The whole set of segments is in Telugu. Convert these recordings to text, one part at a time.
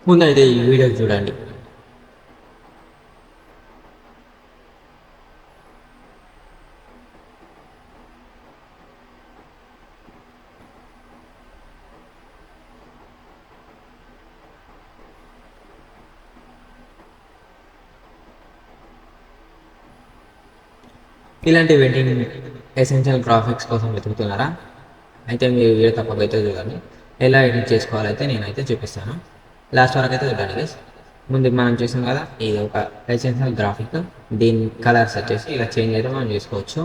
ముందైతే ఈ వీడియో చూడండి. ఇలాంటి వెడ్డింగ్ ఎసెన్షియల్ గ్రాఫిక్స్ కోసం వెతుకుతున్నారా? అయితే మీరు వీడియో తప్పకైతే చూడండి. ఎలా ఎడిట్ చేసుకోవాలైతే నేనైతే చూపిస్తాను. లాస్ట్ వరకు అయితే చూడండి గైస్. ముందు మనం చూసాం కదా, ఇది ఒక ఎసెన్షియల్ గ్రాఫిక్. దీని కలర్స్ వచ్చేసి ఇలా చేంజ్ అయితే మనం చేసుకోవచ్చు.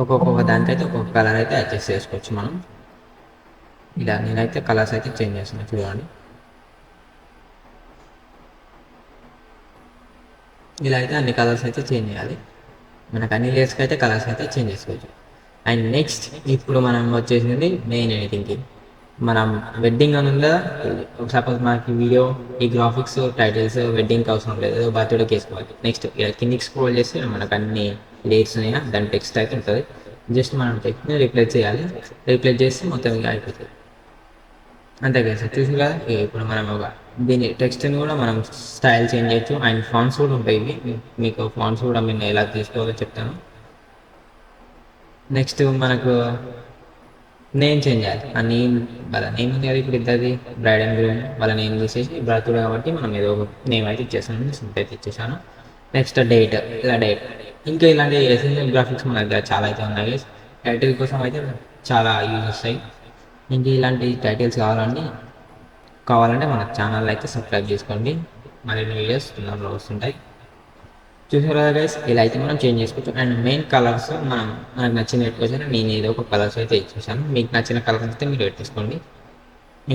ఒక్కొక్క దానికైతే ఒక్కొక్క కలర్ అయితే అడ్జస్ట్ చేసుకోవచ్చు మనం. ఇలా నేనైతే కలర్స్ అయితే చేంజ్ చేస్తున్నాను చూడండి. ఇలా అయితే అన్ని కలర్స్ అయితే చేంజ్ చేయాలి. మనకు అన్ని లేయర్స్కి అయితే కలర్స్ అయితే చేంజ్ చేసుకోవచ్చు. అండ్ నెక్స్ట్ ఇప్పుడు మనం వచ్చేసింది మెయిన్ ఎడిటింగ్కి. మనం వెడ్డింగ్ అని ఉందా, సపోజ్ మనకి వీడియో ఈ గ్రాఫిక్స్ టైటిల్స్ వెడ్డింగ్కి అవసరం లేదు, బర్త్డేకి వేసుకోవాలి. నెక్స్ట్ ఇలా కిందికి స్క్రోల్ చేస్తే మనకు అన్ని లేయర్స్ ఉన్నాయా దాని టెక్స్ట్ అయితే ఉంటుంది. జస్ట్ మనం టెక్స్ట్ని రిప్లేస్ చేయాలి. రిప్లేస్ చేస్తే మొత్తం ఇక అయిపోతుంది. అంతే కదా సార్, చూసి కదా. ఇప్పుడు మనం ఒక దీని టెక్స్ట్ని కూడా మనం స్టైల్ చేంజ్ చేయొచ్చు. అండ్ ఫాంట్స్ కూడా ఉంటాయి. మీకు ఫాంట్స్ కూడా నేను ఎలా తీసుకోవాలో చెప్తాను. నెక్స్ట్ మనకు నేమ్ చేంజ్ చేయాలి. ఆ నేమ్ వాళ్ళ నేమ్ ఉంది కదా, ఇప్పుడు ఇద్దరిది బ్రైడ్ అండ్ గ్రూమ్ వాళ్ళ నేమ్ తీసేసి బ్రతుడు కాబట్టి మనం ఏదో ఒక నేమ్ అయితే ఇచ్చేసాను. సింప్ అయితే ఇచ్చేసాను. నెక్స్ట్ డేట్, ఇలా డేట్. ఇంకా ఇలాంటి ఎసెన్షియల్ గ్రాఫిక్స్ మన దగ్గర చాలా అయితే ఉన్నాయి. టైటిల్ కోసం అయితే చాలా యూజ్ వస్తాయి. ఇంక ఇలాంటి టైటిల్స్ కావాలంటే మన ఛానల్ అయితే సబ్స్క్రైబ్ చేసుకోండి. మరిన్ని వీడియోస్ తొందరలో వస్తుంటాయి. చూసారు కదా గైస్, ఇలా అయితే మనం చేంజ్ చేసుకోవచ్చు. అండ్ మెయిన్ కలర్స్ మనకు నచ్చిన పెట్టుకోవచ్చు. నేను ఏదో ఒక కలర్స్ అయితే ఇచ్చేసాను. మీకు నచ్చిన కలర్స్ అయితే మీరు పెట్టేసుకోండి.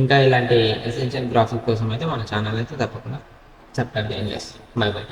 ఇంకా ఇలాంటి ఎసెన్షియల్ గ్రాఫిక్ కోసం అయితే మన ఛానల్ అయితే తప్పకుండా సబ్స్క్రైబ్ చేయండి. By by.